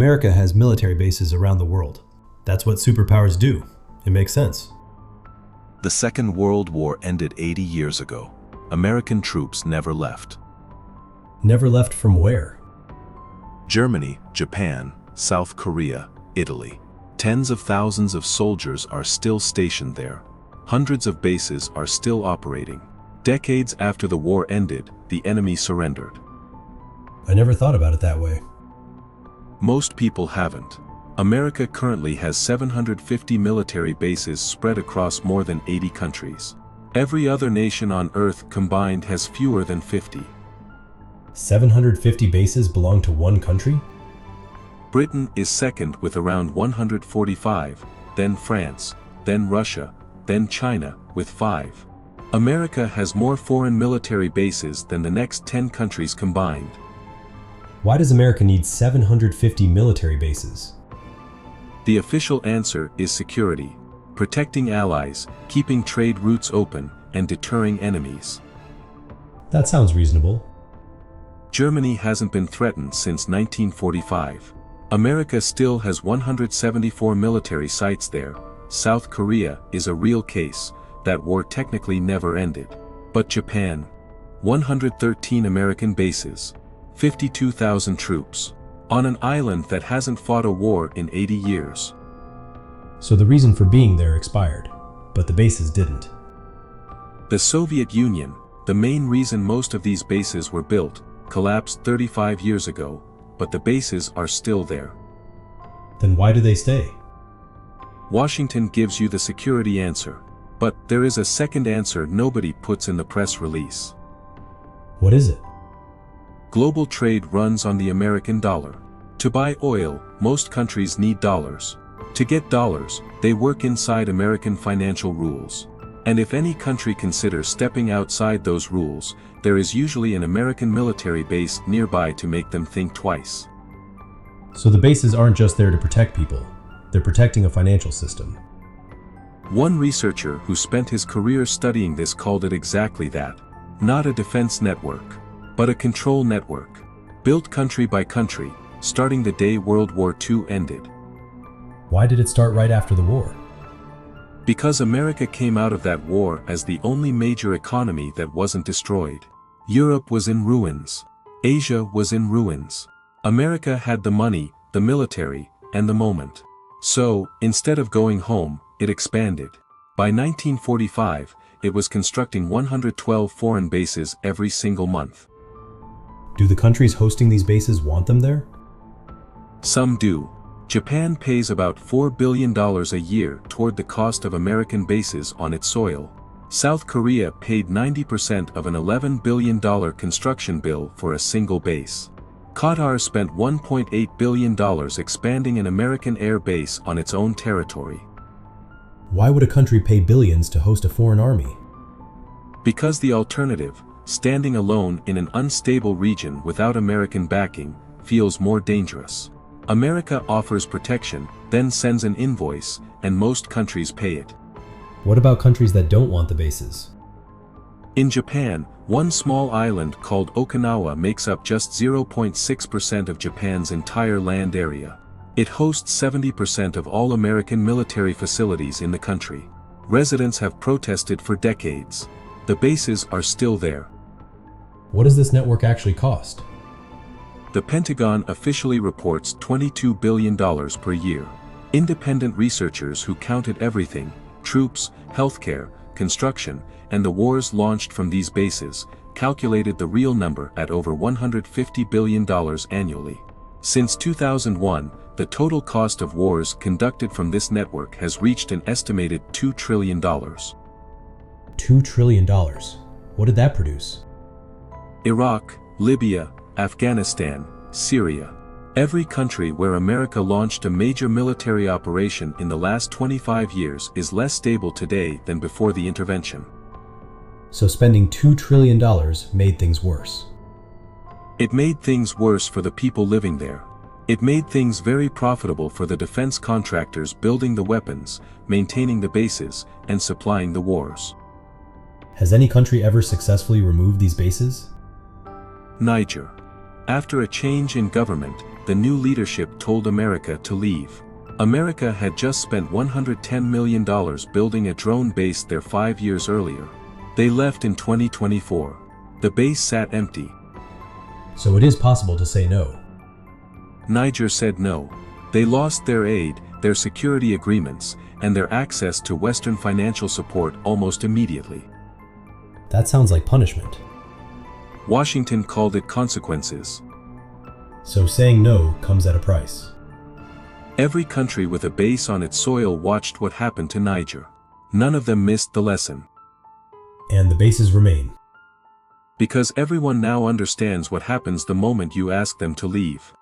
America has military bases around the world. That's what superpowers do. It makes sense. The Second World War ended 80 years ago. American troops never left. Never left from where? Germany, Japan, South Korea, Italy. Tens of thousands of soldiers are still stationed there. Hundreds of bases are still operating. Decades after the war ended, the enemy surrendered. I never thought about it that way. Most people haven't. America currently has 750 military bases spread across more than 80 countries. Every other nation on Earth combined has fewer than 50. 750 bases belong to one country? Britain is second with around 145, then France, then Russia, then China with 5. America has more foreign military bases than the next 10 countries combined. Why does America need 750 military bases? The official answer is security, protecting allies, keeping trade routes open, and deterring enemies. That sounds reasonable. Germany hasn't been threatened since 1945. America still has 174 military sites there. South Korea is a real case. That war technically never ended. But Japan, 113 American bases, 52,000 troops, on an island that hasn't fought a war in 80 years. So the reason for being there expired, but the bases didn't. The Soviet Union, the main reason most of these bases were built, collapsed 35 years ago, but the bases are still there. Then why do they stay? Washington gives you the security answer, but there is a second answer nobody puts in the press release. What is it? Global trade runs on the American dollar. To buy oil, most countries need dollars. To get dollars, they work inside American financial rules. And if any country considers stepping outside those rules, there is usually an American military base nearby to make them think twice. So the bases aren't just there to protect people, they're protecting a financial system. One researcher who spent his career studying this called it exactly that. Not a defense network, but a control network, built country by country, starting the day World War II ended. Why did it start right after the war? Because America came out of that war as the only major economy that wasn't destroyed. Europe was in ruins. Asia was in ruins. America had the money, the military, and the moment. So, instead of going home, it expanded. By 1945, it was constructing 112 foreign bases every single month. Do the countries hosting these bases want them there? Some do. Japan pays about $4 billion a year toward the cost of American bases on its soil. South Korea paid 90% of an $11 billion construction bill for a single base. Qatar spent $1.8 billion expanding an American air base on its own territory. Why would a country pay billions to host a foreign army? Because the alternative, standing alone in an unstable region without American backing, feels more dangerous. America offers protection, then sends an invoice, and most countries pay it. What about countries that don't want the bases? In Japan, one small island called Okinawa makes up just 0.6% of Japan's entire land area. It hosts 70% of all American military facilities in the country. Residents have protested for decades. The bases are still there. What does this network actually cost? The Pentagon officially reports $22 billion per year. Independent researchers who counted everything, troops, healthcare, construction, and the wars launched from these bases, calculated the real number at over $150 billion annually. Since 2001, the total cost of wars conducted from this network has reached an estimated $2 trillion. $2 trillion. What did that produce? Iraq, Libya, Afghanistan, Syria. Every country where America launched a major military operation in the last 25 years is less stable today than before the intervention. So spending $2 trillion made things worse. It made things worse for the people living there. It made things very profitable for the defense contractors building the weapons, maintaining the bases, and supplying the wars. Has any country ever successfully removed these bases? Niger. After a change in government, the the new leadership told America to leave. America had just spent $110 million building a drone base there 5 years earlier. They left in 2024. The base sat empty. So it is possible to say no. Niger said no. They lost their aid, their security agreements, and their access to Western financial support almost immediately. That sounds like punishment. Washington called it consequences. So saying no comes at a price. Every country with a base on its soil watched what happened to Niger. None of them missed the lesson. And the bases remain. Because everyone now understands what happens the moment you ask them to leave.